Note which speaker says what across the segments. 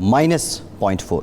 Speaker 1: -0.4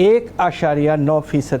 Speaker 2: 1.9%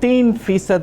Speaker 2: 3%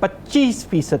Speaker 2: 25%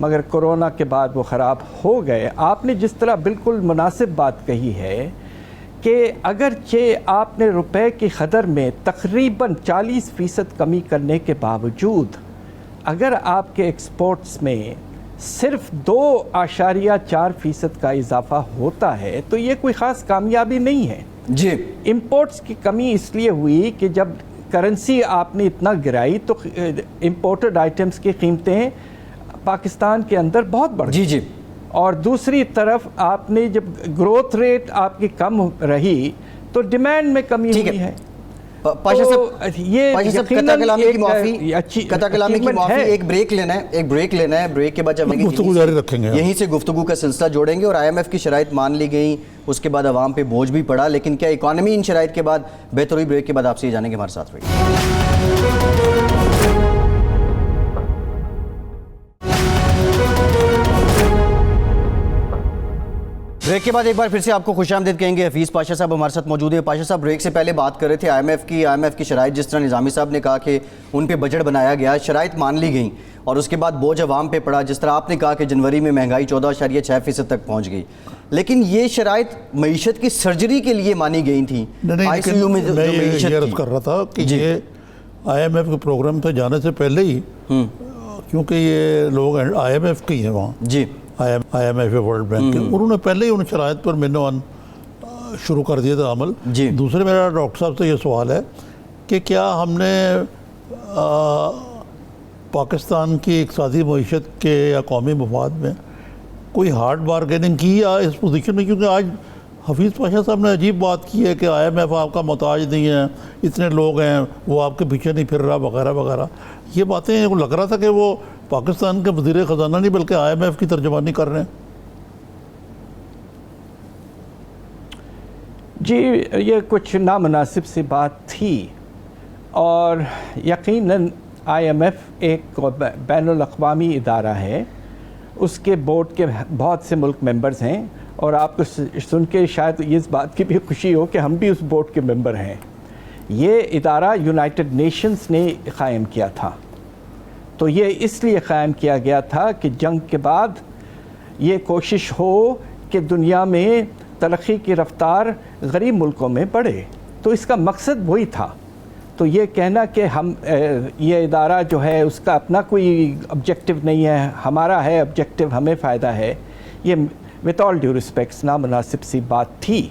Speaker 2: مگر کورونا کے بعد وہ خراب ہو گئے۔ آپ نے جس طرح بالکل مناسب بات کہی ہے کہ اگرچہ آپ نے روپے کی قدر میں تقریباً 40% کمی کرنے کے باوجود اگر آپ کے ایکسپورٹس میں صرف 2.4% کا اضافہ ہوتا ہے تو یہ کوئی خاص کامیابی نہیں ہے۔
Speaker 1: جی
Speaker 2: امپورٹس کی کمی اس لیے ہوئی کہ جب کرنسی آپ نے اتنا گرائی تو امپورٹڈ آئٹمس کی قیمتیں پاکستان کے اندر بہت بڑھ گئی۔
Speaker 1: جی
Speaker 2: اور دوسری طرف آپ نے جب گروتھ ریٹ آپ کی کم رہی تو ڈیمانڈ میں کمی ہوئی ہے۔
Speaker 1: پاشا صاحب
Speaker 2: یہ
Speaker 1: قطع کلامی کی معافی، قطع کلامی کی معافی، ایک بریک لینا ہے، بریک کے بعد جب
Speaker 3: گفتگو جاری رکھیں گے،
Speaker 1: یہیں سے گفتگو کا سلسلہ جوڑیں گے۔ اور آئی ایم ایف کی شرائط مان لی گئیں، اس کے بعد عوام پہ بوجھ بھی پڑا، لیکن کیا اکانومی ان شرائط کے بعد بہتر ہوئی؟ بریک کے بعد آپ سے یہ جانیں گے، ہمارے ساتھ رہیے۔ بریک کے بعد ایک بار پھر سے آپ کو خوش آمدید کہیں گے۔ حفیظ پاشا صاحب ہمارے ساتھ موجود ہیں۔ پاشا صاحب بریک سے پہلے بات کر رہے تھے آئی ایم ایف کی شرائط، جس طرح نظامی صاحب نے کہا کہ ان پہ بجٹ بنایا گیا، شرائط مان لی گئیں اور اس کے بعد بوجھ عوام پہ پڑا، جس طرح آپ نے کہا کہ جنوری میں مہنگائی 14.6% تک پہنچ گئی، لیکن یہ شرائط معیشت کی سرجری کے لیے مانی گئی تھیں۔ آئی سی یو میں
Speaker 3: میں یہ عرض کر رہا تھا کہ یہ آئی ایم ایف کے پروگرام پہ جانے سے پہلے ہی، کیونکہ یہ لوگ آئی ایم ایف کے ہی ہیں وہاں،
Speaker 1: جی
Speaker 3: I M F World Bank کے، انہوں نے پہلے ہی ان شرائط پر منوان شروع کر دیا تھا عمل۔
Speaker 1: جی
Speaker 3: دوسرے میرا ڈاکٹر صاحب سے یہ سوال ہے کہ کیا ہم نے پاکستان کی اقتصادی معیشت کے یا قومی مفاد میں کوئی ہارڈ بارگیننگ کی یا اس پوزیشن میں؟ کیونکہ آج حفیظ پاشا صاحب نے عجیب بات کی ہے کہ آئی ایم ایف آپ کا محتاج نہیں ہے، اتنے لوگ ہیں، وہ آپ کے پیچھے نہیں پھر رہا، وغیرہ وغیرہ۔ یہ باتیں لگ رہا تھا کہ وہ پاکستان کے وزیر خزانہ نہیں بلکہ آئی ایم ایف کی ترجمانی کر رہے ہیں۔
Speaker 2: جی یہ کچھ نامناسب سی بات تھی، اور یقیناً آئی ایم ایف ایک بین الاقوامی ادارہ ہے، اس کے بورڈ کے بہت سے ملک ممبرز ہیں، اور آپ کو سن کے شاید اس بات کی بھی خوشی ہو کہ ہم بھی اس بورڈ کے ممبر ہیں۔ یہ ادارہ یونائٹڈ نیشنز نے قائم کیا تھا، تو یہ اس لیے قائم کیا گیا تھا کہ جنگ کے بعد یہ کوشش ہو کہ دنیا میں ترقی کی رفتار غریب ملکوں میں بڑھے، تو اس کا مقصد وہی تھا۔ تو یہ کہنا کہ ہم یہ ادارہ جو ہے اس کا اپنا کوئی آبجیکٹو نہیں ہے، ہمارا ہے آبجیکٹو، ہمیں فائدہ ہے، یہ وتھ آل ڈیو ریسپیکٹس نامناسب سی بات تھی۔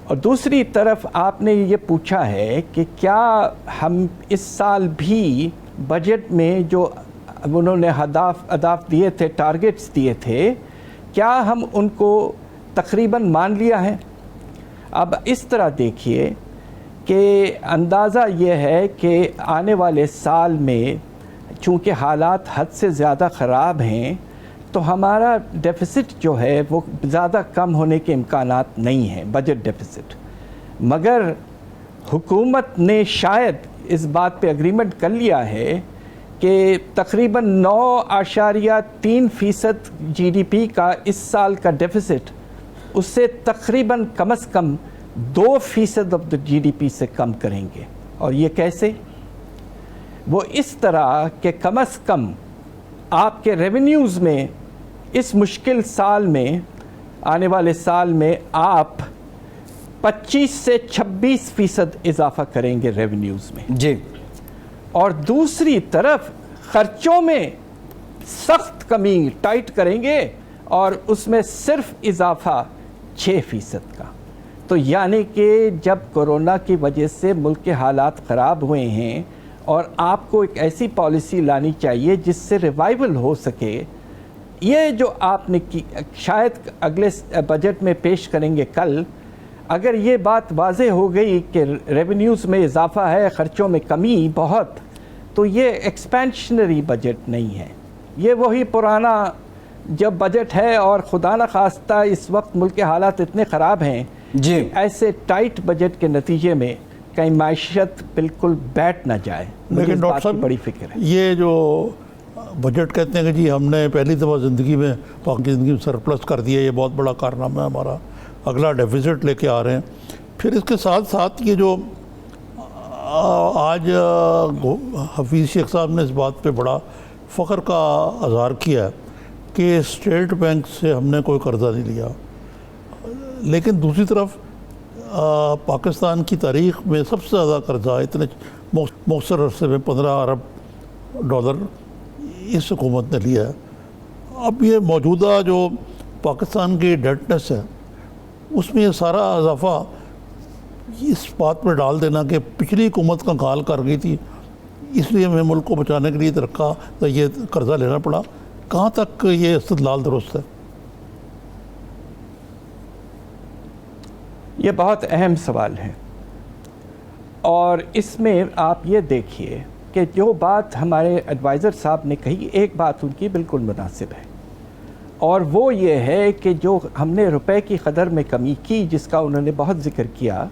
Speaker 2: اور دوسری طرف آپ نے یہ پوچھا ہے کہ کیا ہم اس سال بھی بجٹ میں جو انہوں نے اہداف دیے تھے، ٹارگٹس دیے تھے، کیا ہم ان کو تقریباً مان لیا ہے؟ اب اس طرح دیکھیے کہ اندازہ یہ ہے کہ آنے والے سال میں چونکہ حالات حد سے زیادہ خراب ہیں تو ہمارا ڈیفیسٹ جو ہے وہ زیادہ کم ہونے کے امکانات نہیں ہیں، بجٹ ڈیفیسٹ، مگر حکومت نے شاید اس بات پہ اگریمنٹ کر لیا ہے کہ تقریباً 9.3% جی ڈی پی کا اس سال کا ڈیفیسٹ، اس سے تقریباً کم از کم 2% of the G D P سے کم کریں گے۔ اور یہ کیسے؟ وہ اس طرح کہ کم از کم آپ کے ریونیوز میں اس مشکل سال میں، آنے والے سال میں، آپ 25 سے 26% اضافہ کریں گے ریونیوز میں،
Speaker 1: جی، اور
Speaker 2: دوسری طرف خرچوں میں سخت کمی ٹائٹ کریں گے، اور اس میں صرف اضافہ 6% کا۔ تو یعنی کہ جب کورونا کی وجہ سے ملک کے حالات خراب ہوئے ہیں اور آپ کو ایک ایسی پالیسی لانی چاہیے جس سے ریوائول ہو سکے، یہ جو آپ نے کی شاید اگلے بجٹ میں پیش کریں گے کل، اگر یہ بات واضح ہو گئی کہ ریونیوز میں اضافہ ہے، خرچوں میں کمی بہت، تو یہ ایکسپینشنری بجٹ نہیں ہے، یہ وہی پرانا جب بجٹ ہے، اور خدا نخواستہ اس وقت ملک کے حالات اتنے خراب ہیں،
Speaker 1: جی،
Speaker 2: ایسے ٹائٹ بجٹ کے نتیجے میں کہیں معیشت بالکل بیٹھ نہ جائے۔
Speaker 3: لیکن ڈاکٹر صاحب
Speaker 2: بڑی فکر ہے
Speaker 3: یہ جو بجٹ کہتے ہیں کہ جی ہم نے پہلی دفعہ زندگی میں پاکی زندگی میں سرپلس کر دیا، یہ بہت بڑا کارنامہ ہے ہمارا، اگلا ڈیفیسٹ لے کے آ رہے ہیں۔ پھر اس کے ساتھ ساتھ یہ جو آج حفیظ شیخ صاحب نے اس بات پہ بڑا فخر کا اظہار کیا ہے کہ اسٹیٹ بینک سے ہم نے کوئی قرضہ نہیں لیا، لیکن دوسری طرف پاکستان کی تاریخ میں سب سے زیادہ قرضہ اتنے مختصر عرصے میں 15 ارب ڈالر اس حکومت نے لیا ہے۔ اب یہ موجودہ جو پاکستان کی ڈیٹنس ہے اس میں یہ سارا اضافہ اس بات پر ڈال دینا کہ پچھلی حکومت کا کال کر گئی تھی، اس لیے ہمیں ملک کو بچانے کے لیے رکھا تو یہ قرضہ لینا پڑا، کہاں تک یہ استدلال درست ہے؟
Speaker 2: یہ بہت اہم سوال ہے، اور اس میں آپ یہ دیکھیے کہ جو بات ہمارے ایڈوائزر صاحب نے کہی، ایک بات ان کی بالکل مناسب ہے، اور وہ یہ ہے کہ جو ہم نے روپے کی قدر میں کمی کی جس کا انہوں نے بہت ذکر کیا،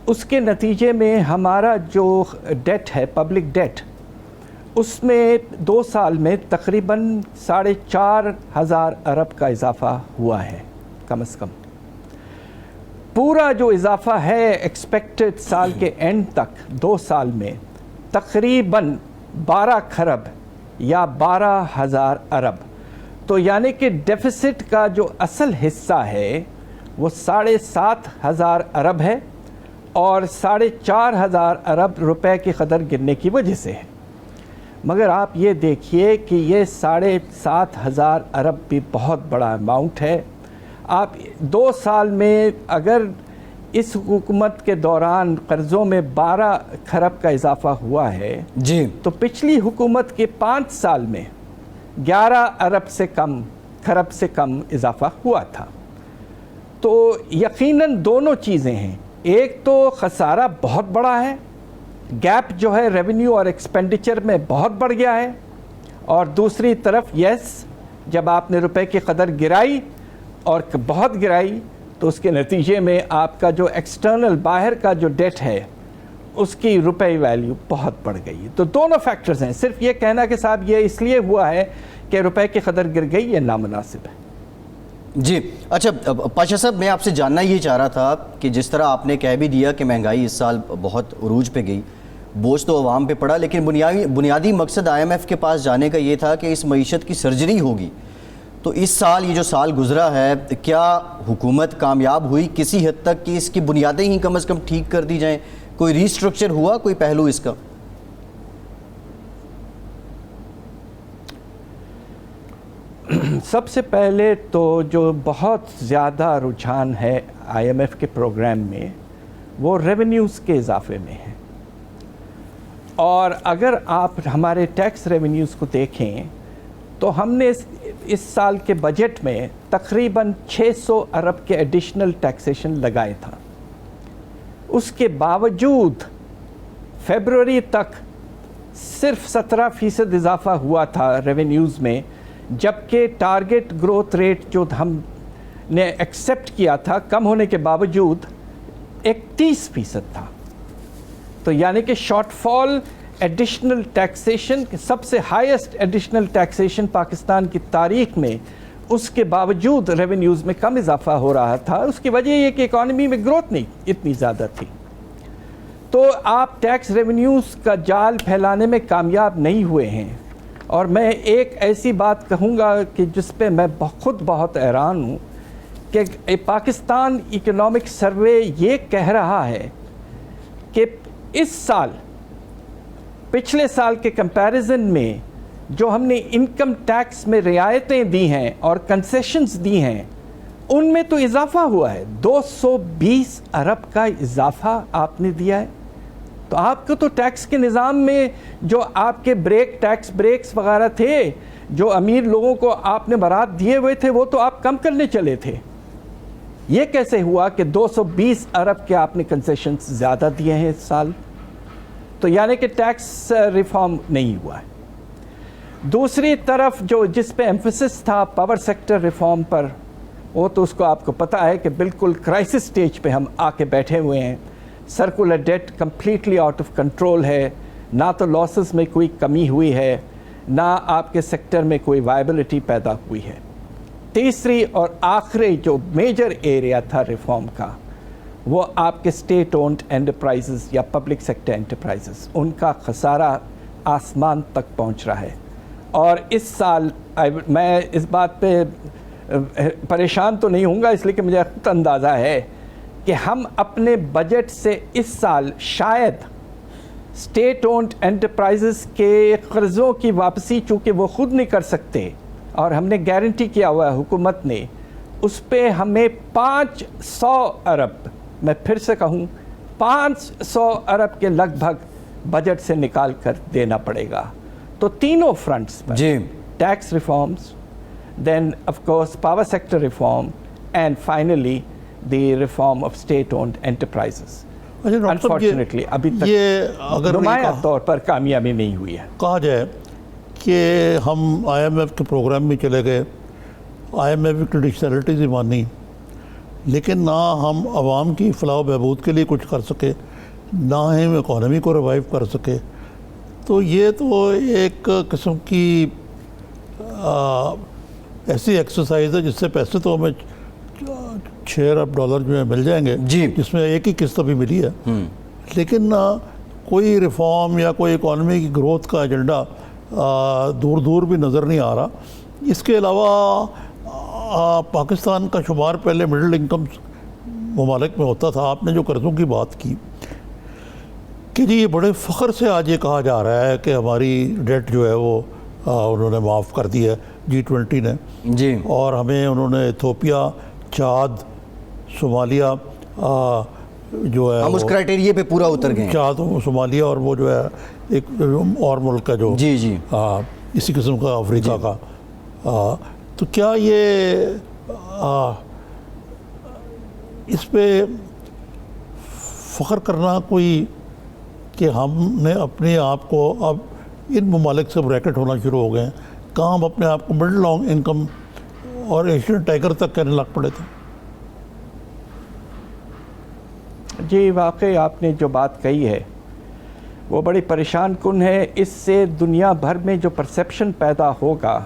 Speaker 2: اس کے نتیجے میں ہمارا جو ڈیٹ ہے، پبلک ڈیٹ، اس میں 2 سال میں تقریباً 4,500 ارب کا اضافہ ہوا ہے کم از کم۔ پورا جو اضافہ ہے ایکسپیکٹڈ سال کے اینڈ تک 2 سال میں تقریباً 12 کھرب یا 12,000 ارب، تو یعنی کہ ڈیفیسٹ کا جو اصل حصہ ہے وہ 7,500 ارب ہے، اور 4,500 ارب روپے کی قدر گرنے کی وجہ سے ہے۔ مگر آپ یہ دیکھیے کہ یہ 7,500 ارب بھی بہت بڑا اماؤنٹ ہے۔ آپ 2 سال میں اگر اس حکومت کے دوران قرضوں میں 12 کھرب کا اضافہ ہوا ہے
Speaker 1: جی،
Speaker 2: تو پچھلی حکومت کے 5 سال میں 11 ارب سے کم، کھرب سے کم اضافہ ہوا تھا۔ تو یقیناً دونوں چیزیں ہیں، ایک تو خسارہ بہت بڑا ہے، گیپ جو ہے ریونیو اور ایکسپینڈیچر میں بہت بڑھ گیا ہے، اور دوسری طرف جب آپ نے روپے کی قدر گرائی اور بہت گرائی تو اس کے نتیجے میں آپ کا جو ایکسٹرنل باہر کا جو ڈیٹ ہے اس کی روپے ویلیو بہت بڑھ گئی۔ تو دونوں فیکٹرز ہیں، صرف یہ کہنا کہ صاحب یہ اس لیے ہوا ہے کہ روپے کی قدر گر گئی، یہ نامناسب ہے۔
Speaker 1: جی اچھا پاشا صاحب، میں آپ سے جاننا یہ چاہ رہا تھا کہ جس طرح آپ نے کہہ بھی دیا کہ مہنگائی اس سال بہت عروج پہ گئی، بوجھ تو عوام پہ پڑا، لیکن بنیادی مقصد IMF کے پاس جانے کا یہ تھا کہ اس معیشت کی سرجری ہوگی۔ تو اس سال یہ جو سال گزرا ہے، کیا حکومت کامیاب ہوئی کسی حد تک کہ اس کی بنیادیں ہی کم از کم ٹھیک کر دی جائیں؟ کوئی ریسٹرکچر ہوا، کوئی پہلو اس کا؟
Speaker 2: سب سے پہلے تو جو بہت زیادہ رجحان ہے IMF کے پروگرام میں وہ ریونیوز کے اضافے میں ہے، اور اگر آپ ہمارے ٹیکس ریونیوز کو دیکھیں تو ہم نے اس سال کے بجٹ میں تقریباً 600 ارب کے ایڈیشنل ٹیکسیشن لگائے تھا۔ اس کے باوجود فیبروری تک صرف 17% اضافہ ہوا تھا ریونیوز میں، جبکہ ٹارگٹ گروتھ ریٹ جو ہم نے ایکسیپٹ کیا تھا کم ہونے کے باوجود 31% تھا۔ تو یعنی کہ شارٹ فال ایڈیشنل ٹیکسیشن، سب سے ہائیسٹ ایڈیشنل ٹیکسیشن پاکستان کی تاریخ میں، اس کے باوجود ریونیوز میں کم اضافہ ہو رہا تھا۔ اس کی وجہ یہ کہ اکانومی میں گروتھ نہیں اتنی زیادہ تھی۔ تو آپ ٹیکس ریونیوز کا جال پھیلانے میں کامیاب نہیں ہوئے ہیں، اور میں ایک ایسی بات کہوں گا کہ جس پہ میں خود بہت حیران ہوں کہ پاکستان اکنامک سروے یہ کہہ رہا ہے کہ اس سال پچھلے سال کے کمپیریزن میں جو ہم نے انکم ٹیکس میں رعایتیں دی ہیں اور کنسیشنز دی ہیں ان میں تو اضافہ ہوا ہے، 220 ارب کا اضافہ آپ نے دیا ہے۔ تو آپ کو تو ٹیکس کے نظام میں جو آپ کے ٹیکس بریکس وغیرہ تھے، جو امیر لوگوں کو آپ نے برات دیے ہوئے تھے، وہ تو آپ کم کرنے چلے تھے۔ یہ کیسے ہوا کہ 220 ارب کے آپ نے کنسیشنز زیادہ دیے ہیں اس سال؟ تو یعنی کہ ٹیکس ریفارم نہیں ہوا ہے۔ دوسری طرف جو جس پہ ایمفیسس تھا پاور سیکٹر ریفارم پر، وہ تو اس کو آپ کو پتہ ہے کہ بالکل کرائسس سٹیج پہ ہم آ کے بیٹھے ہوئے ہیں۔ Circular debt completely out of control ہے، نہ تو لاسز میں کوئی کمی ہوئی ہے، نہ آپ کے سیکٹر میں کوئی وائبلٹی پیدا ہوئی ہے۔ تیسری اور آخری جو میجر ایریا تھا ریفارم کا، وہ آپ کے اسٹیٹ اونڈ انٹرپرائزز یا پبلک سیکٹر انٹرپرائزز، ان کا خسارہ آسمان تک پہنچ رہا ہے، اور اس سال میں اس بات پہ پریشان تو نہیں ہوں گا، اس لیے کہ مجھے خود اندازہ ہے کہ ہم اپنے بجٹ سے اس سال شاید اسٹیٹ اونڈ انٹرپرائزز کے قرضوں کی واپسی، چونکہ وہ خود نہیں کر سکتے اور ہم نے گارنٹی کیا ہوا ہے حکومت نے، اس پہ ہمیں 500 ارب، میں پھر سے کہوں 500 ارب کے لگ بھگ بجٹ سے نکال کر دینا پڑے گا. تو تینوں فرنٹس پر،
Speaker 1: جی،
Speaker 2: tax reforms, then of course power sector reform, and finally the reform of state owned enterprises. Unfortunately ابھی تک
Speaker 3: یہ اگر
Speaker 2: نمایاں طور پر کامیابی نہیں ہوئی ہے.
Speaker 3: کہا جائے کہ ہم آئی ایم ایف کے پروگرام میں چلے گئے، آئی ایم ایف کی کنڈیشنلٹیز ہی مانی، لیکن نہ ہم عوام کی فلاح و بہبود کے لیے کچھ کر سکے، نہ ہم اکانومی کو ریوائیو کر سکے. تو یہ تو ایک قسم کی ایسی ایکسرسائز ہے جس سے پیسے تو ہمیں 6 ارب ڈالر جو ہے مل جائیں گے،
Speaker 1: جی،
Speaker 3: جس میں ایک ہی قسط ابھی ملی ہے، لیکن نہ کوئی ریفارم یا کوئی اکانومی کی گروتھ کا ایجنڈا دور دور بھی نظر نہیں آ رہا. اس کے علاوہ پاکستان کا شمار پہلے مڈل انکم ممالک میں ہوتا تھا. آپ نے جو قرضوں کی بات کی کہ جی یہ بڑے فخر سے آج یہ کہا جا رہا ہے کہ ہماری ڈیٹ جو ہے وہ انہوں نے معاف کر دی ہے G20 نے،
Speaker 1: جی،
Speaker 3: اور ہمیں انہوں نے ایتھوپیا، چاد، صومالیہ جو ہے
Speaker 1: ہم اس کرائٹیریے پہ پورا اتر گئے ہیں.
Speaker 3: چاد، صومالیہ اور وہ جو ہے ایک اور ملک ہے جو
Speaker 1: جی جی
Speaker 3: اسی قسم کا افریقہ کا. تو کیا یہ اس پہ فخر کرنا کوئی کہ ہم نے اپنے آپ کو اب ان ممالک سے بریکٹ ہونا شروع ہو گئے ہیں، کہاں ہم اپنے آپ کو مڈل لانگ انکم اور ایشین ٹائگر تک کہنے لگ پڑے تھے؟
Speaker 2: جی واقعی آپ نے جو بات کہی ہے وہ بڑی پریشان کن ہے. اس سے دنیا بھر میں جو پرسیپشن پیدا ہوگا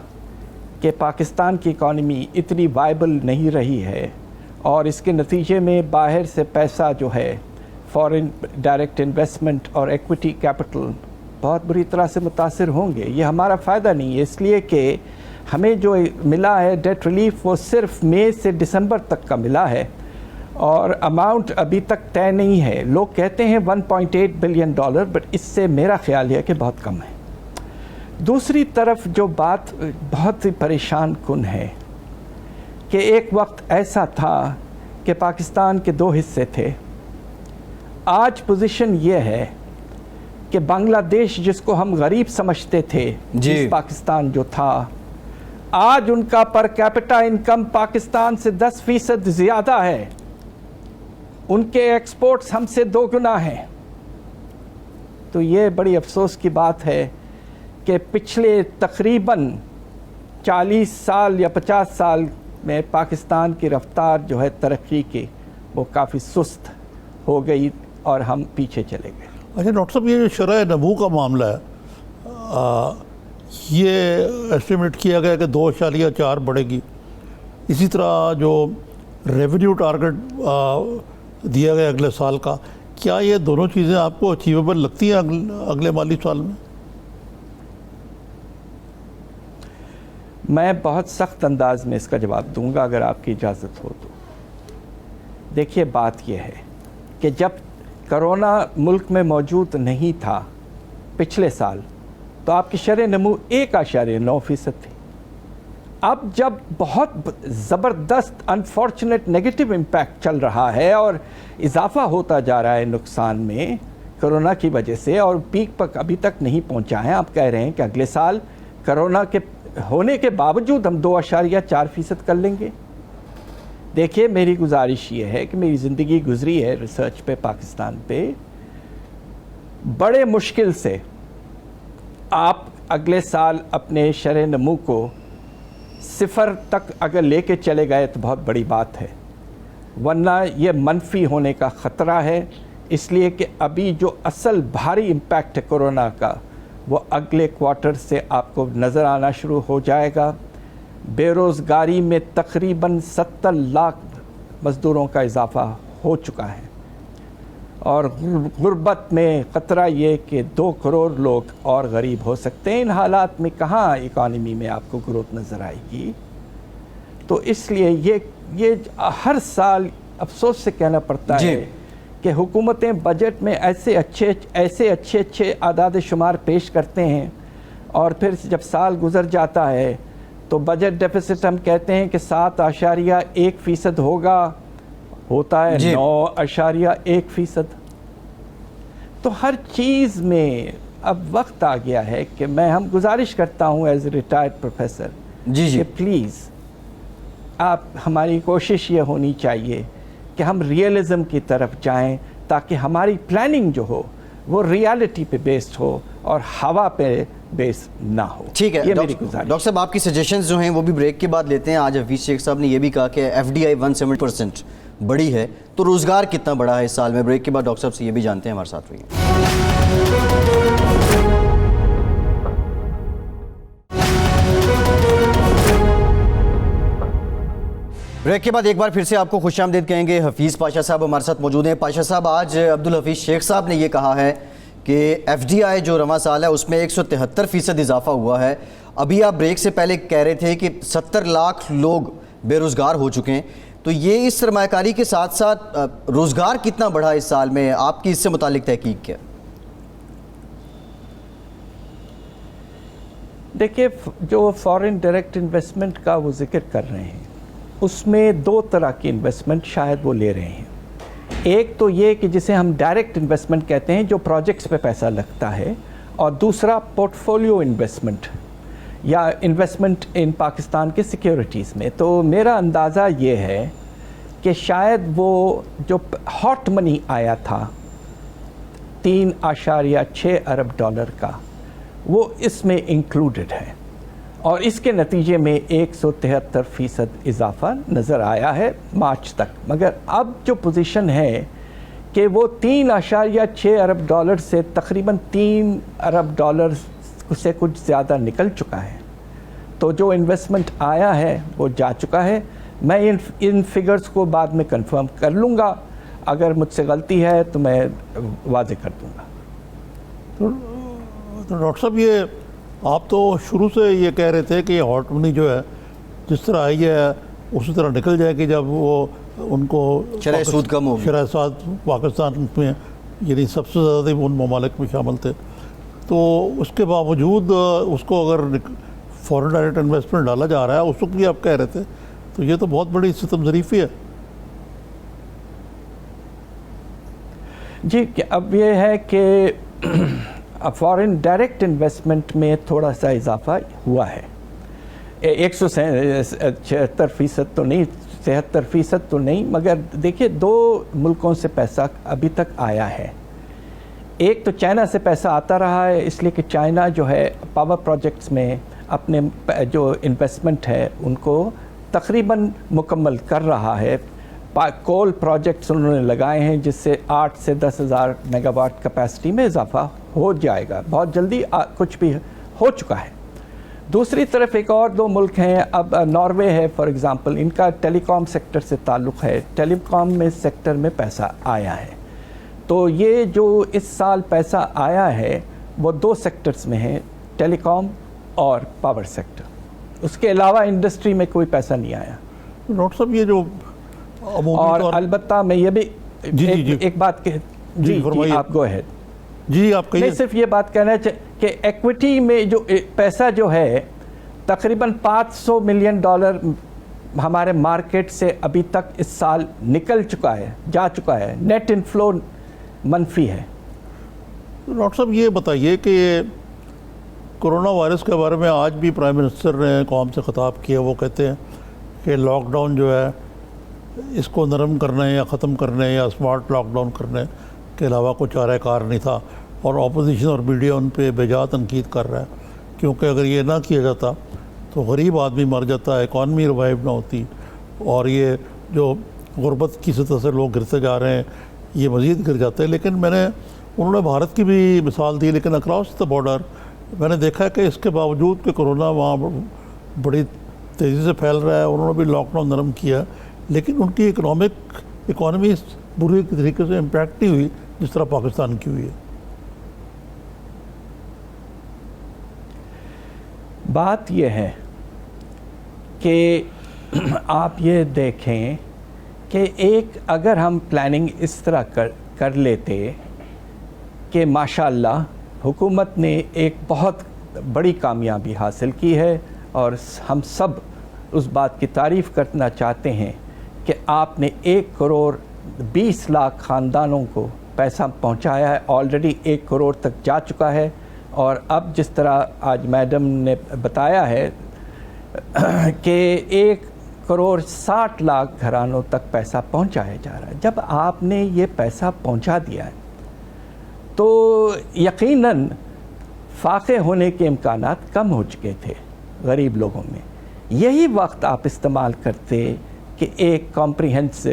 Speaker 2: کہ پاکستان کی اکانومی اتنی وائبل نہیں رہی ہے اور اس کے نتیجے میں باہر سے پیسہ جو ہے فارن ڈائریکٹ انویسٹمنٹ اور ایکویٹی کیپٹل بہت بری طرح سے متاثر ہوں گے. یہ ہمارا فائدہ نہیں ہے، اس لیے کہ ہمیں جو ملا ہے ڈیٹ ریلیف وہ صرف مئی سے دسمبر تک کا ملا ہے اور اماؤنٹ ابھی تک طے نہیں ہے. لوگ کہتے ہیں 1.8 بلین ڈالر، بٹ اس سے میرا خیال ہے کہ بہت کم ہے. دوسری طرف جو بات بہت ہی پریشان کن ہے کہ ایک وقت ایسا تھا کہ پاکستان کے 2 حصے تھے. آج پوزیشن یہ ہے کہ بنگلہ دیش جس کو ہم غریب سمجھتے تھے، جس پاکستان جو تھا، آج ان کا پر کیپٹا انکم پاکستان سے 10% زیادہ ہے. ان کے ایکسپورٹس ہم سے 2 گنا ہیں. تو یہ بڑی افسوس کی بات ہے کہ پچھلے تقریباً 40 سال یا 50 سال میں پاکستان کی رفتار جو ہے ترقی کی وہ کافی سست ہو گئی اور ہم پیچھے چلے گئے.
Speaker 3: اچھا ڈاکٹر صاحب، یہ جو شرح نمو کا معاملہ ہے یہ ایسٹیمیٹ کیا گیا کہ 2.4 بڑھے گی. اسی طرح جو ریونیو ٹارگٹ دیا گیا اگلے سال کا، کیا یہ دونوں چیزیں آپ کو اچیویبل لگتی ہیں اگلے مالی سال میں؟
Speaker 2: میں بہت سخت انداز میں اس کا جواب دوں گا اگر آپ کی اجازت ہو تو. دیکھیے بات یہ ہے کہ جب کرونا ملک میں موجود نہیں تھا پچھلے سال تو آپ کی شرح نمو 1.9% تھی. اب جب بہت زبردست انفارچونیٹ نیگیٹو امپیکٹ چل رہا ہے اور اضافہ ہوتا جا رہا ہے نقصان میں کرونا کی وجہ سے اور پیک پر ابھی تک نہیں پہنچا ہے، آپ کہہ رہے ہیں کہ اگلے سال کرونا کے ہونے کے باوجود ہم 2.4% کر لیں گے. دیکھیے میری گزارش یہ ہے کہ میری زندگی گزری ہے ریسرچ پہ، پاکستان پہ، بڑے مشکل سے آپ اگلے سال اپنے شرح نمو کو 0 تک اگر لے کے چلے گئے تو بہت بڑی بات ہے، ورنہ یہ منفی ہونے کا خطرہ ہے. اس لیے کہ ابھی جو اصل بھاری امپیکٹ ہے کرونا کا وہ اگلے کوارٹر سے آپ کو نظر آنا شروع ہو جائے گا. بے روزگاری میں تقریباً 70 لاکھ مزدوروں کا اضافہ ہو چکا ہے اور غربت میں خطرہ یہ کہ 2 کروڑ لوگ اور غریب ہو سکتے ہیں. ان حالات میں کہاں اکانومی میں آپ کو گروتھ نظر آئے گی؟ تو اس لیے یہ ہر سال افسوس سے کہنا پڑتا ہے کہ حکومتیں بجٹ میں ایسے اچھے اعداد شمار پیش کرتے ہیں اور پھر جب سال گزر جاتا ہے تو بجٹ ڈیفیسٹ ہم کہتے ہیں کہ 7.1% ہوتا ہے 9.1%. تو ہر چیز میں اب وقت آ گیا ہے کہ ہم گزارش کرتا ہوں ایز اے ریٹائرڈ پروفیسر کہ پلیز آپ ہماری کوشش یہ ہونی چاہیے کہ ہم ریئلزم کی طرف جائیں تاکہ ہماری پلاننگ جو ہو وہ ریالٹی پہ بیسڈ ہو اور ہوا پہ بیس نہ ہو.
Speaker 1: ٹھیک ہے ڈاکٹر صاحب، آپ کی سجیشنز جو ہیں وہ بھی بریک کے بعد لیتے ہیں. آج حفیظ شیخ صاحب نے یہ بھی کہا کہ FDI 170% بڑی ہے، تو روزگار کتنا بڑا ہے اس سال میں؟ بریک کے بعد ڈاکٹر صاحب سے یہ بھی جانتے ہیں. ہمارے ساتھ رہیے. بریک کے بعد ایک بار پھر سے آپ کو خوش آمدید کہیں گے. حفیظ پاشا صاحب ہمارے ساتھ موجود ہیں. پاشا صاحب، آج عبدالحفیظ شیخ صاحب نے یہ کہا ہے کہ FDI جو رواں سال ہے اس میں 173% اضافہ ہوا ہے. ابھی آپ بریک سے پہلے کہہ رہے تھے کہ 70 لاکھ لوگ بے روزگار ہو چکے ہیں. تو یہ اس سرمایہ کاری کے ساتھ ساتھ روزگار کتنا بڑھا اس سال میں؟ آپ کی اس سے متعلق تحقیق کیا؟
Speaker 2: دیکھیے، جو فارن ڈائریکٹ انویسٹمنٹ کا وہ ذکر کر رہے ہیں اس میں 2 طرح کی انویسٹمنٹ شاید وہ لے رہے ہیں. ایک تو یہ کہ جسے ہم ڈائریکٹ انویسٹمنٹ کہتے ہیں، جو پروجیکٹس پہ پیسہ لگتا ہے، اور دوسرا پورٹ فولیو انویسٹمنٹ یا انویسٹمنٹ ان پاکستان کے سیکیورٹیز میں. تو میرا اندازہ یہ ہے کہ شاید وہ جو ہاٹ منی آیا تھا $3.6 ارب کا، وہ اس میں انکلوڈڈ ہے اور اس کے نتیجے میں 173% اضافہ نظر آیا ہے مارچ تک. مگر اب جو پوزیشن ہے کہ وہ $3.6 ارب سے تقریباً $3 ارب سے کچھ زیادہ نکل چکا ہے. تو جو انویسٹمنٹ آیا ہے وہ جا چکا ہے. میں ان فگرز کو بعد میں کنفرم کر لوں گا، اگر مجھ سے غلطی ہے تو میں واضح کر دوں گا.
Speaker 3: تو ڈاکٹر صاحب، یہ آپ تو شروع سے یہ کہہ رہے تھے کہ یہ ہاٹ منی جو ہے جس طرح آئی ہے اسی طرح نکل جائے گی جب وہ ان کو
Speaker 1: شرح سود کم ہوگی.
Speaker 3: شرح سود پاکستان میں یعنی سب سے زیادہ ان ممالک میں شامل تھے. تو اس کے باوجود اس کو اگر فورن ڈائریکٹ انویسٹمنٹ ڈالا جا رہا ہے، اس وقت بھی آپ کہہ رہے تھے، تو یہ تو بہت بڑی ستم ظریفی ہے.
Speaker 2: جی، اب یہ ہے کہ فارن ڈائریکٹ انویسٹمنٹ میں تھوڑا سا اضافہ ہوا ہے. 176% تو نہیں، 73% تو نہیں، مگر دیکھیے 2 ملکوں سے پیسہ ابھی تک آیا ہے. ایک تو چائنا سے پیسہ آتا رہا ہے، اس لیے کہ چائنا جو ہے پاور پروجیکٹس میں اپنے جو انویسٹمنٹ ہے ان کو تقریباً مکمل کر رہا ہے. کول پروجیکٹس انہوں نے لگائے ہیں جس سے 8 سے 10,000 میگا واٹ کیپیسٹی میں اضافہ ہو جائے گا. بہت جلدی کچھ بھی ہو چکا ہے. دوسری طرف ایک اور 2 ملک ہیں. اب ناروے ہے فار ایگزامپل، ان کا ٹیلی کام سیکٹر سے تعلق ہے. ٹیلی کام میں سیکٹر میں پیسہ آیا ہے. تو یہ جو اس سال پیسہ آیا ہے وہ 2 سیکٹرز میں ہے، ٹیلی کام اور پاور سیکٹر. اس کے علاوہ انڈسٹری میں کوئی پیسہ نہیں آیا.
Speaker 3: ڈاکٹر صاحب، یہ جو
Speaker 2: اور البتہ میں یہ بھی ایک بات جی آپ گو اہیڈ.
Speaker 3: جی آپ کہیے.
Speaker 2: میں صرف یہ بات کہنا چاہیے کہ ایکویٹی میں جو پیسہ جو ہے تقریباً $500 ملین ہمارے مارکیٹ سے ابھی تک اس سال نکل چکا ہے، جا چکا ہے. نیٹ انفلو منفی ہے.
Speaker 3: ڈاکٹر صاحب، یہ بتائیے کہ کرونا وائرس کے بارے میں آج بھی پرائم منسٹر نے قوم سے خطاب کیا. وہ کہتے ہیں کہ لاک ڈاؤن جو ہے اس کو نرم کرنے یا ختم کرنے یا اسمارٹ لاک ڈاؤن کرنے کے علاوہ کوئی چارہ کار نہیں تھا. اور اپوزیشن اور میڈیا ان پہ بےجا تنقید کر رہا ہے، کیونکہ اگر یہ نہ کیا جاتا تو غریب آدمی مر جاتا، اکانومی ریوائیو نہ ہوتی، اور یہ جو غربت کی سطح سے لوگ گرتے جا رہے ہیں یہ مزید گر جاتے ہیں. لیکن انہوں نے بھارت کی بھی مثال دی، لیکن اکراس دا بارڈر میں نے دیکھا کہ اس کے باوجود کہ کرونا وہاں بڑی تیزی سے پھیل رہا ہے، انہوں نے بھی لاک ڈاؤن نرم کیا، لیکن ان کی اکانومی بری طریقے سے امپیکٹ نہیں ہوئی جس طرح پاکستان کی ہوئی ہے؟
Speaker 2: بات یہ ہے کہ آپ یہ دیکھیں کہ ایک اگر ہم پلاننگ اس طرح کر لیتے کہ ماشاءاللہ حکومت نے ایک بہت بڑی کامیابی حاصل کی ہے اور ہم سب اس بات کی تعریف کرنا چاہتے ہیں کہ آپ نے 1,20 کروڑ خاندانوں کو پیسہ پہنچایا ہے، آلریڈی 1 کروڑ تک جا چکا ہے، اور اب جس طرح آج میڈم نے بتایا ہے کہ 1,60 کروڑ گھرانوں تک پیسہ پہنچایا جا رہا ہے۔ جب آپ نے یہ پیسہ پہنچا دیا ہے تو یقیناً فاقے ہونے کے امکانات کم ہو چکے تھے غریب لوگوں میں۔ یہی وقت آپ استعمال کرتے کہ ایک کمپریہنسو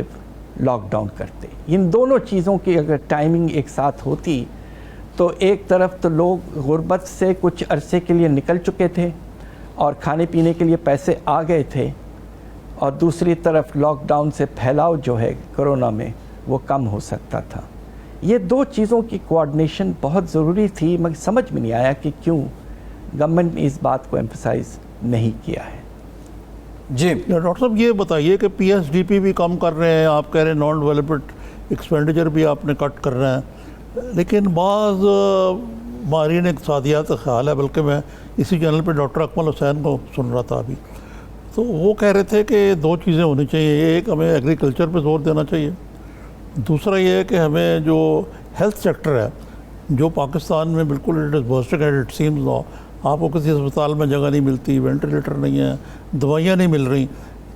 Speaker 2: لاک ڈاؤن کرتے۔ ان دونوں چیزوں کی اگر ٹائمنگ ایک ساتھ ہوتی تو ایک طرف تو لوگ غربت سے کچھ عرصے کے لیے نکل چکے تھے اور کھانے پینے کے لیے پیسے آ گئے تھے، اور دوسری طرف لاک ڈاؤن سے پھیلاؤ جو ہے کرونا میں وہ کم ہو سکتا تھا۔ یہ دو چیزوں کی کوآرڈینیشن بہت ضروری تھی، مگر سمجھ میں نہیں آیا کہ کیوں گورنمنٹ نے اس بات کو ایمفسائز نہیں کیا ہے۔
Speaker 1: جی
Speaker 3: ڈاکٹر صاحب یہ بتائیے کہ پی ایس ڈی پی بھی کم کر رہے ہیں، آپ کہہ رہے ہیں نان ڈیولپمنٹ ایکسپینڈیچر بھی آپ نے کٹ کر رہے ہیں، لیکن بعض ماہرین اقتصادیات کا خیال ہے، بلکہ میں اسی چینل پہ ڈاکٹر اکمل حسین کو سن رہا تھا ابھی، تو وہ کہہ رہے تھے کہ دو چیزیں ہونی چاہیے، ایک ہمیں ایگریکلچر پہ زور دینا چاہیے، دوسرا یہ ہے کہ ہمیں جو ہیلتھ سیکٹر ہے جو پاکستان میں بالکل it is bursting at it seems now, آپ کو کسی اسپتال میں جگہ نہیں ملتی، وینٹیلیٹر نہیں ہے، دوائیاں نہیں مل رہی،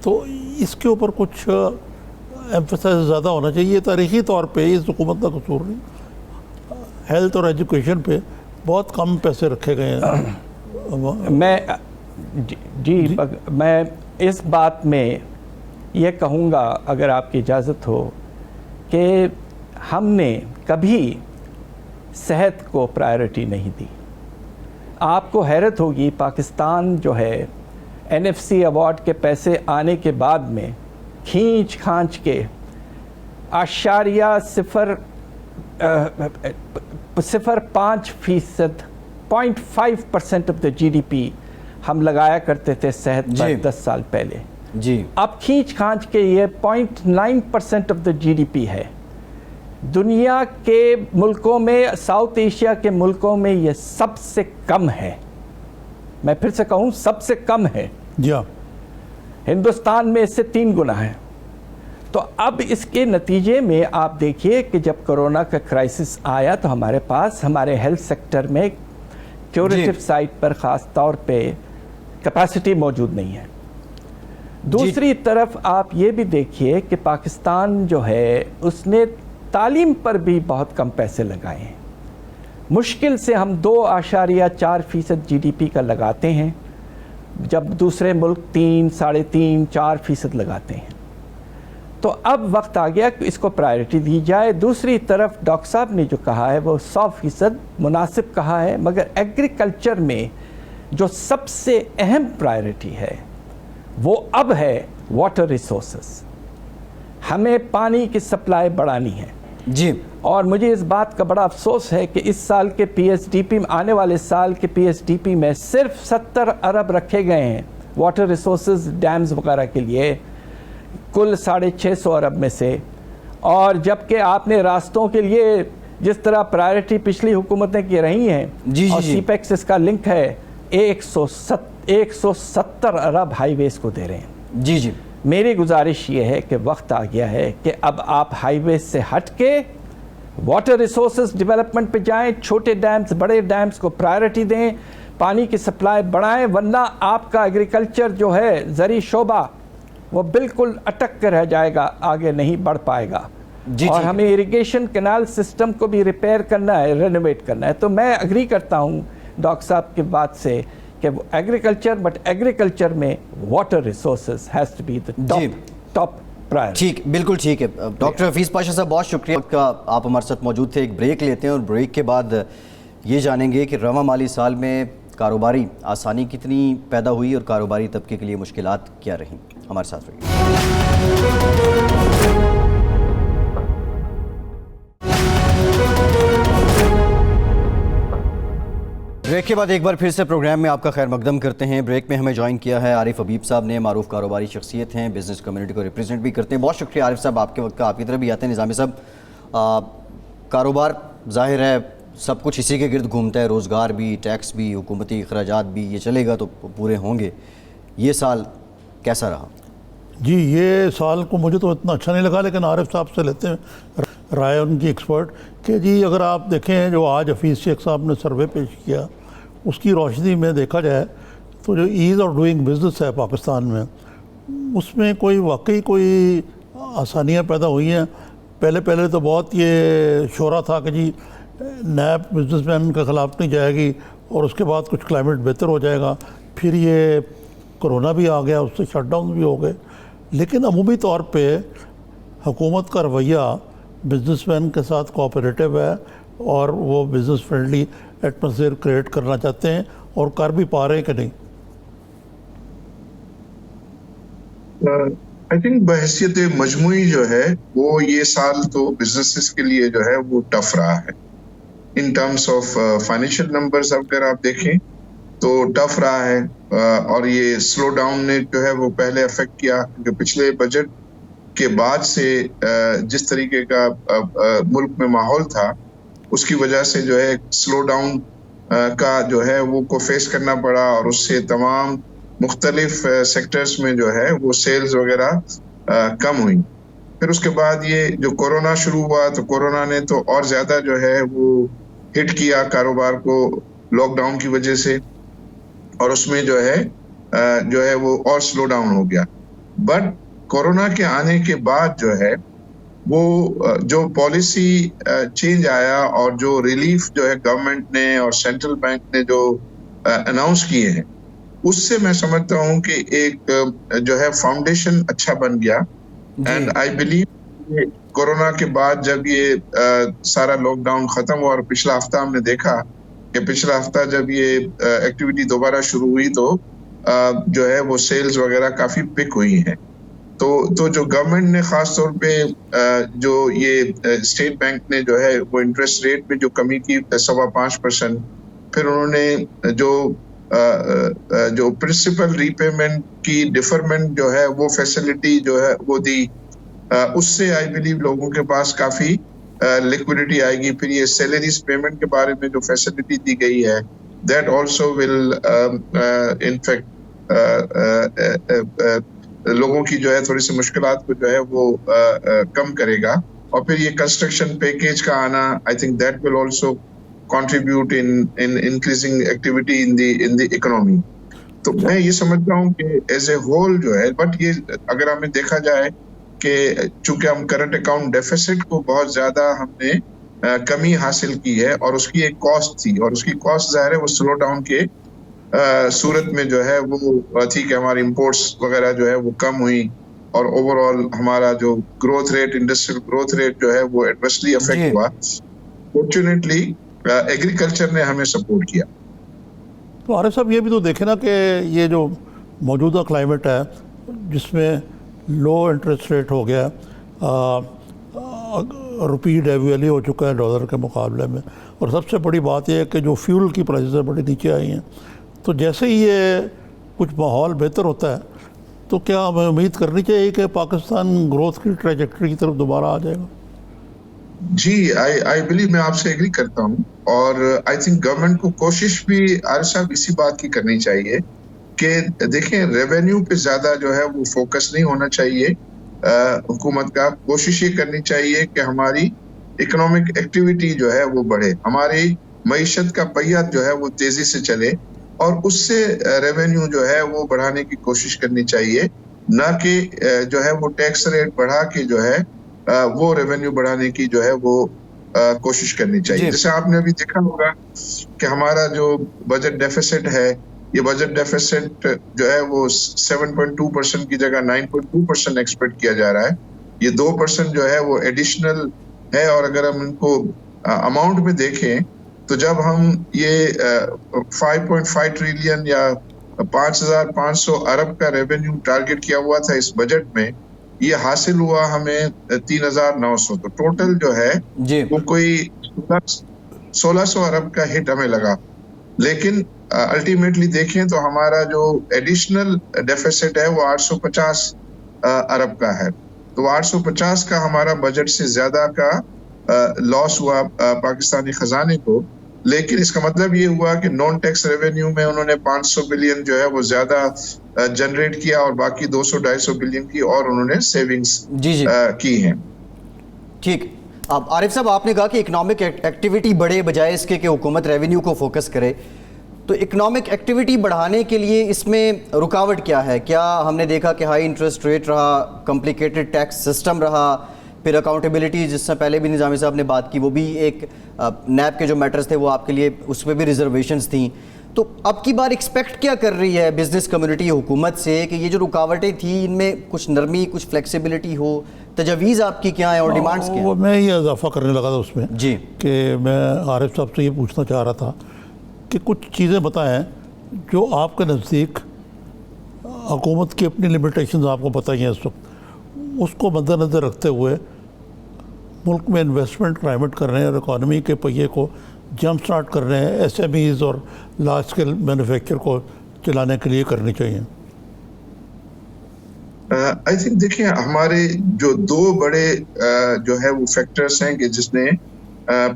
Speaker 3: تو اس کے اوپر کچھ ایمفسائز زیادہ ہونا چاہیے۔ یہ تاریخی طور پہ اس حکومت کا قصور نہیں، ہیلتھ اور ایجوکیشن پہ بہت کم پیسے رکھے گئے ہیں۔
Speaker 2: میں اس بات میں یہ کہوں گا اگر آپ کی اجازت ہو کہ ہم نے کبھی صحت کو پرائیورٹی نہیں دی۔ آپ کو حیرت ہوگی پاکستان جو ہے NFC ایوارڈ کے پیسے آنے کے بعد میں کھینچ کھانچ کے 0.05% 0.5% آف دا GDP ہم لگایا کرتے تھے صحت پر 10 سال پہلے۔
Speaker 1: جی
Speaker 2: اب کھینچ کھانچ کے یہ 0.9% آف دا GDP ہے۔ دنیا کے ملکوں میں، ساؤتھ ایشیا کے ملکوں میں یہ سب سے کم ہے، میں پھر سے کہوں سب سے کم ہے۔
Speaker 3: جی ہاں،
Speaker 2: ہندوستان میں اس سے 3 گنا ہے۔ تو اب اس کے نتیجے میں آپ دیکھیے کہ جب کرونا کا کرائسس آیا تو ہمارے پاس ہمارے ہیلتھ سیکٹر میں کیوریٹو سائٹ پر خاص طور پہ کیپیسٹی موجود نہیں ہے۔ دوسری طرف آپ یہ بھی دیکھیے کہ پاکستان جو ہے اس نے تعلیم پر بھی بہت کم پیسے لگائے ہیں۔ مشکل سے ہم 2.4% GDP کا لگاتے ہیں، جب دوسرے ملک 3, 3.5, 4% لگاتے ہیں۔ تو اب وقت آ گیا کہ اس کو پرائیورٹی دی جائے۔ دوسری طرف ڈاکٹر صاحب نے جو کہا ہے وہ 100% مناسب کہا ہے، مگر ایگریکلچر میں جو سب سے اہم پرائیورٹی ہے وہ اب ہے واٹر ریسورسز۔ ہمیں پانی کی سپلائی بڑھانی ہے۔
Speaker 1: جی
Speaker 2: اور مجھے اس بات کا بڑا افسوس ہے کہ اس سال کے PSDP میں، آنے والے سال کے PSDP میں صرف 70 ارب رکھے گئے ہیں واٹر ریسورسز ڈیمز وغیرہ کے لیے، کل 650 ارب میں سے، اور جبکہ آپ نے راستوں کے لیے جس طرح پرائیورٹی پچھلی حکومتیں کی رہی ہیں، اور سی پیکس اس کا لنک ہے، 170 ارب ہائی ویز کو دے رہے ہیں۔
Speaker 1: جی جی
Speaker 2: میری گزارش یہ ہے کہ وقت آ گیا ہے کہ اب آپ ہائی ویز سے ہٹ کے واٹر ریسورسز ڈیولپمنٹ پہ جائیں، چھوٹے ڈیمز بڑے ڈیمز کو پرائیورٹی دیں، پانی کی سپلائی بڑھائیں، ورنہ آپ کا ایگریکلچر جو ہے زرعی شعبہ وہ بالکل اٹک کے رہ جائے گا، آگے نہیں بڑھ پائے گا۔ اور ہمیں اریگیشن کینال سسٹم کو بھی ریپیئر کرنا ہے، رینوویٹ کرنا ہے۔ تو میں اگری کرتا ہوں ڈاکٹر صاحب کی بات سے کہ ایگریکلچر، بٹ ایگریکلچر میں water resources has to be the top priority.
Speaker 1: ٹھیک، بالکل ٹھیک ہے ڈاکٹر حفیظ پاشا صاحب، بہت شکریہ کا آپ ہمارے ساتھ موجود تھے۔ ایک بریک لیتے ہیں اور بریک کے بعد یہ جانیں گے کہ رواں مالی سال میں کاروباری آسانی کتنی پیدا ہوئی اور کاروباری طبقے کے لیے مشکلات کیا رہیں۔ ہمارے ساتھ رہیے۔ بریک کے بعد ایک بار پھر سے پروگرام میں آپ کا خیر مقدم کرتے ہیں. بریک میں ہمیں جوائن کیا ہے عارف حبیب صاحب نے, معروف کاروباری شخصیت ہیں, بزنس کمیونٹی کو ریپرزینٹ بھی کرتے ہیں. بہت شکریہ عارف صاحب آپ کے وقت کا. آپ کی طرف بھی آتے ہیں نظامی صاحب. کاروبار ظاہر ہے سب کچھ اسی کے گرد گھومتا ہے, روزگار بھی, ٹیکس بھی, حکومتی اخراجات بھی, یہ چلے گا تو پورے ہوں گے. یہ سال کیسا رہا؟
Speaker 3: جی یہ سال کو مجھے تو اتنا اچھا نہیں لگا, لیکن عارف صاحب سے لیتے ہیں رائے ان کی ایکسپرٹ کہ جی اگر آپ دیکھیں جو آج حفیظ شیخ صاحب نے سروے پیش کیا اس کی روشنی میں دیکھا جائے تو جو ایز آف ڈوئنگ بزنس ہے پاکستان میں اس میں کوئی واقعی کوئی آسانیاں پیدا ہوئی ہیں. پہلے تو بہت یہ شورا تھا کہ جی نیب بزنس مین کے خلاف نہیں جائے گی اور اس کے بعد کچھ کلائمیٹ بہتر ہو جائے گا. پھر یہ کرونا بھی آ گیا, اس سے شٹ ڈاؤن بھی ہو گئے. لیکن عمومی طور پہ حکومت کا رویہ بزنس مین کے ساتھ کوآپریٹو ہے اور وہ بزنس فرینڈلی ایٹماسفیئر کریٹ کرنا چاہتے ہیں اور کر بھی پا رہے ہیں کہ نہیں؟
Speaker 4: آئی تھنک بحیثیت مجموعی جو ہے وہ یہ سال تو بزنسز کے لیے جو ہے وہ ٹف رہا ہے. In terms of financial numbers اگر آپ دیکھیں تو ٹف رہا ہے, اور یہ سلو ڈاؤن نے جو ہے وہ پہلے افیکٹ کیا کیونکہ پچھلے بجٹ کے بعد سے جس طریقے کا ملک میں ماحول تھا اس کی وجہ سے جو ہے سلو ڈاؤن کا جو ہے وہ کو فیس کرنا پڑا, اور اس سے تمام مختلف سیکٹرز میں جو ہے وہ سیلز وغیرہ کم ہوئی. پھر اس کے بعد یہ جو کورونا شروع ہوا تو کورونا نے تو اور زیادہ جو ہے وہ ہٹ کیا کاروبار کو لاک ڈاؤن کی وجہ سے, اور اس میں جو ہے وہ اور سلو ڈاؤن ہو گیا. بٹ کورونا کے آنے کے بعد جو ہے وہ جو پالیسی چینج آیا اور جو ریلیف جو ہے گورنمنٹ نے اور سینٹرل بینک نے جو اناؤنس کیے ہیں اس سے میں سمجھتا ہوں کہ ایک جو ہے فاؤنڈیشن اچھا بن گیا. اینڈ آئی بلیو کورونا کے بعد جب یہ سارا لاک ڈاؤن ختم ہوا اور پچھلا ہفتہ ہم نے دیکھا کہ پچھلا ہفتہ جب یہ ایکٹیویٹی دوبارہ شروع ہوئی تو جو ہے وہ سیلز وغیرہ کافی پک ہوئی ہیں. تو جو گورنمنٹ نے خاص طور پہ جو یہ اسٹیٹ بینک نے جو ہے وہ انٹرسٹ ریٹ میں جو کمی کی 5.25%, پھر انہوں نے جو پرنسپل ری پیمنٹ کی ڈیفرمنٹ جو ہے وہ فیسلٹی جو ہے وہ دی, اس سے آئی بلیو لوگوں کے پاس کافی لیکوڈیٹی آئے گی. پھر یہ سیلریز پیمنٹ کے بارے میں جو فیسلٹی دی گئی ہے دیٹ آلسو ول انفیکٹ لوگوں کی جو ہے تھوڑی سی مشکلات کو جو ہے وہ کم کرے گا. اور پھر یہ کنسٹرکشن پیکیج کا آنا I think that will also contribute in increasing activity in the economy. تو میں یہ سمجھتا ہوں کہ ایز اے ہول جو ہے, بٹ یہ اگر ہمیں دیکھا جائے کہ چونکہ ہم کرنٹ اکاؤنٹ ڈیفیسٹ کو بہت زیادہ ہم نے کمی حاصل کی ہے اور اس کی ایک کاسٹ تھی, اور اس کی کاسٹ ظاہر ہے وہ سلو ڈاؤن کے صورت میں جو ہے وہ تھی کہ ہماری امپورٹس وغیرہ جو ہے وہ کم ہوئی, اور اوور آل ہمارا جو growth rate industrial growth rate جو ہے وہ ایڈورسلی افیکٹ ہوا. فارچونیٹلی ایگریکلچر نے ہمیں سپورٹ کیا.
Speaker 3: تو عارف صاحب یہ بھی تو دیکھیں نا کہ یہ جو موجودہ کلائمیٹ ہے جس میں لو انٹرسٹ ریٹ ہو گیا, روپی ڈیویلی ہو چکا ہے ڈالر کے مقابلے میں, اور سب سے بڑی بات یہ ہے کہ جو فیول کی پرائسز بڑی نیچے آئی ہیں, تو جیسے ہی یہ کچھ ماحول بہتر ہوتا ہے تو کیا ہمیں امید کرنی چاہیے کہ پاکستان گروتھ کی ٹریجیکٹری کی طرف دوبارہ آ جائے گا؟
Speaker 4: جی آئی بلیو میں آپ سے ایگری کرتا ہوں, اور آئی تھنک گورنمنٹ کو کوشش بھی عارف صاحب اسی بات کی کرنی چاہیے کہ دیکھیں ریونیو پہ زیادہ جو ہے وہ فوکس نہیں ہونا چاہیے حکومت کا. کوشش یہ کرنی چاہیے کہ ہماری اکنامک ایکٹیویٹی جو ہے وہ بڑھے, ہماری معیشت کا پہیہ جو ہے وہ تیزی سے چلے, اور اس سے ریونیو جو ہے وہ بڑھانے کی کوشش کرنی چاہیے, نہ کہ جو ہے وہ ٹیکس ریٹ بڑھا کے جو ہے وہ ریونیو بڑھانے کی جو ہے وہ کوشش کرنی چاہیے. جیسے آپ نے ابھی دیکھا ہوگا کہ ہمارا جو بجٹ ڈیفیسٹ ہے, یہ بجٹ ڈیفیسٹ جو ہے وہ 7.2% کی جگہ 9.2% ایکسپیکٹ کیا جا رہا ہے. یہ 2% جو ہے وہ ایڈیشنل ہے, اور اگر ہم ان کو اماؤنٹ میں دیکھیں تو جب ہم یہ 5.5 ٹریلین یا 5,500 ارب کا ریونیو ٹارگٹ کیا ہوا تھا اس بجٹ میں, یہ حاصل ہوا ہمیں 3,900. تو ٹوٹل جو ہے وہ کوئی 1,600 ارب کا ہٹ ہمیں لگا. لیکن الٹیمیٹلی دیکھیں تو ہمارا جو ایڈیشنل ڈیفیسٹ ہے وہ 850 ارب کا ہے. تو 850 کا ہمارا بجٹ سے زیادہ کا لاس ہوا پاکستانی خزانے کو. لیکن اس کا مطلب یہ ہوا کہ نان ٹیکس ریونیو میں انہوں نے 500 بلین جو ہے وہ زیادہ جنریٹ کیا اور باقی 200-250 بلین کی اور انہوں نے سیونگز کی ہیں.
Speaker 1: ٹھیک. اب عارف صاحب آپ نے کہا کہ اکنامک ایکٹیویٹی بڑھے بجائے اس کے کہ حکومت ریونیو کو فوکس کرے. تو اکنامک ایکٹیویٹی بڑھانے کے لیے اس میں رکاوٹ کیا ہے؟ کیا ہم نے دیکھا کہ ہائی انٹرسٹ ریٹ رہا، کمپلیکیٹڈ ٹیکس سسٹم رہا، پھر اکاؤنٹیبلٹی جس سے پہلے بھی نظامی صاحب نے بات کی وہ بھی ایک نیب کے جو میٹرز تھے وہ آپ کے لیے اس پہ بھی ریزرویشنز تھیں. تو اب کی بار ایکسپیکٹ کیا کر رہی ہے بزنس کمیونٹی حکومت سے کہ یہ جو رکاوٹیں تھیں ان میں کچھ نرمی، کچھ فلیکسیبلٹی ہو؟ تجاویز آپ کی کیا ہیں اور ڈیمانڈز کیا ہیں؟
Speaker 3: وہ میں یہ اضافہ کرنے لگا تھا اس میں
Speaker 1: جی
Speaker 3: کہ میں عارف صاحب سے یہ پوچھنا چاہ رہا تھا کہ کچھ چیزیں بتائیں جو آپ کے نزدیک حکومت کی اپنی لمیٹیشنز آپ کو پتہ ہی ہیں اس وقت، اس کو مد نظر رکھتے ہوئے ملک میں انویسٹمنٹ پرائیویٹ کر رہے ہیں اور اکانومی کے پہیے کو جمپ سٹارٹ کر رہے ہیں، ایس ایم ایز اور لارج اسکیل مینوفیکچر کو چلانے کے لیے کرنی چاہیے.
Speaker 4: آئی تھنک دیکھیں ہمارے جو دو بڑے جو ہے وہ فیکٹرز ہیں کہ جس نے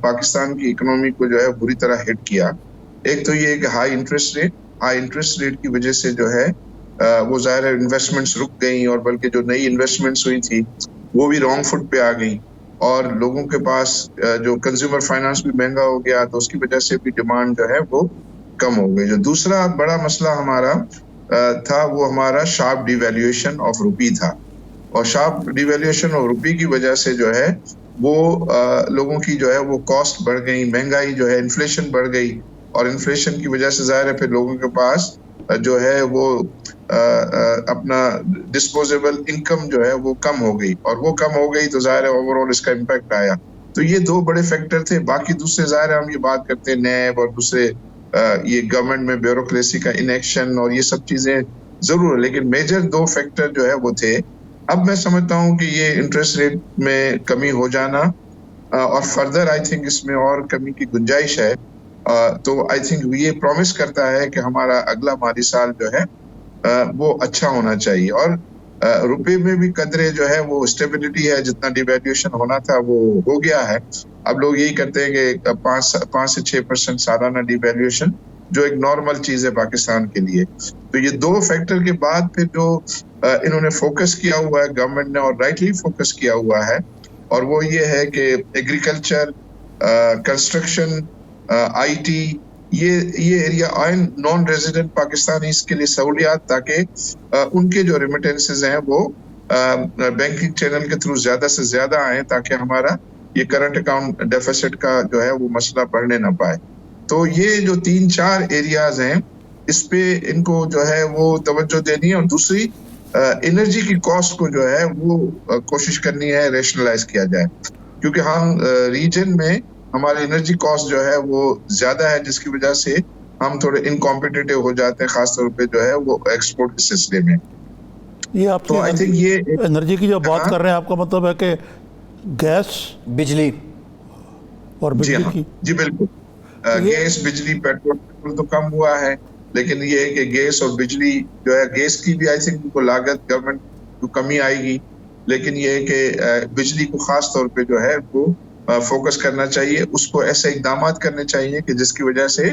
Speaker 4: پاکستان کی اکنومی کو جو ہے بری طرح ہٹ کیا. ایک تو یہ کہ ہائی انٹرسٹ ریٹ کی وجہ سے جو ہے وہ ظاہر ہے انویسٹمنٹس رک گئیں اور بلکہ جو نئی انویسٹمنٹس ہوئی تھی وہ بھی رانگ فٹ پہ آ گئیں اور لوگوں کے پاس جو کنزیومر فائنانس بھی مہنگا ہو گیا تو اس کی وجہ سے بھی ڈیمانڈ جو ہے وہ کم ہو گئی. جو دوسرا بڑا مسئلہ ہمارا تھا وہ ہمارا شارپ ڈی ویلیویشن آف روپی تھا اور شارپ ڈی ویلیویشن آف روپی کی وجہ سے جو ہے وہ لوگوں کی جو ہے وہ کاسٹ بڑھ گئی، مہنگائی جو ہے انفلیشن بڑھ گئی اور انفلیشن کی وجہ سے ظاہر ہے پھر لوگوں کے پاس جو ہے وہ اپنا ڈسپوزیبل انکم جو ہے وہ کم ہو گئی اور وہ کم ہو گئی تو ظاہر ہے اوور آل اس کا امپیکٹ آیا. تو یہ دو بڑے فیکٹر تھے. باقی دوسرے ظاہر ہے ہم یہ بات کرتے ہیں نیب اور دوسرے یہ گورنمنٹ میں بیوروکریسی کا انیکشن اور یہ سب چیزیں ضرور ہے لیکن میجر دو فیکٹر جو ہے وہ تھے. اب میں سمجھتا ہوں کہ یہ انٹرسٹ ریٹ میں کمی ہو جانا اور فردر آئی تھنک اس میں اور کمی کی گنجائش ہے تو آئی تھنک یہ پرومس کرتا ہے کہ ہمارا اگلا مالی سال جو ہے وہ اچھا ہونا چاہیے اور روپے میں بھی قدرے جو ہے وہ اسٹیبلٹی ہے. جتنا ڈی ویلیویشن ہونا تھا وہ ہو گیا ہے. اب لوگ یہی کرتے ہیں کہ 5 سے 6% سالانہ ڈی ویلیویشن جو ایک نارمل چیز ہے پاکستان کے لیے. تو یہ دو فیکٹر کے بعد پھر جو انہوں نے فوکس کیا ہوا ہے گورنمنٹ نے اور رائٹلی فوکس کیا ہوا ہے اور وہ یہ ہے کہ ایگریکلچر، کنسٹرکشن، آئی ٹی، یہ ایریا نان ریزیڈنٹ پاکستانی اس کے لیے سہولیات تاکہ ان کے جو ریمیٹنسز ہیں وہ بینکنگ چینل کے تھرو زیادہ سے زیادہ آئیں تاکہ ہمارا یہ کرنٹ اکاؤنٹ ڈیفیسٹ کا جو ہے وہ مسئلہ بڑھنے نہ پائے. تو یہ جو 3-4 ایریاز ہیں اس پہ ان کو جو ہے وہ توجہ دینی ہے اور دوسری انرجی کی کاسٹ کو جو ہے وہ کوشش کرنی ہے ریشنلائز کیا جائے کیونکہ ہم ریجن میں ہماری انرجی کاسٹ جو ہے وہ زیادہ ہے جس کی وجہ سے ہم تھوڑے انکمپیٹیٹو ہو جاتے ہیں خاص طور پہ جو ہے وہ ایکسپورٹ کے سلسلے میں.
Speaker 3: یہ آپ
Speaker 4: تو آئی تھنک یہ
Speaker 3: انرجی کی جو بات کر رہے ہیں آپ کا مطلب ہے کہ گیس،
Speaker 1: بجلی
Speaker 3: اور بجلی کی؟
Speaker 4: جی بالکل. گیس، بجلی، پیٹرول تو کم ہوا ہے لیکن یہ ہے کہ گیس اور بجلی جو ہے گیس کی بھی آئی تھنک کو لاگت گورنمنٹ کو کمی آئے گی لیکن یہ ہے کہ بجلی کو خاص طور پہ جو ہے وہ فوکس کرنا چاہیے. اس کو ایسے اقدامات کرنے چاہیے کہ جس کی وجہ سے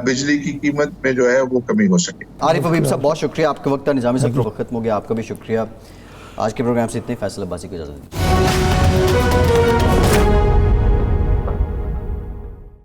Speaker 4: بجلی کی قیمت میں جو ہے وہ کمی ہو سکے.
Speaker 1: عارف حبیب صاحب بہت شکریہ، آپ کا وقت نظامی صاحب کا وقت ختم ہو گیا، آپ کا بھی شکریہ. آج کے پروگرام سے اتنے، فیصل عباسی کو اجازت دیں.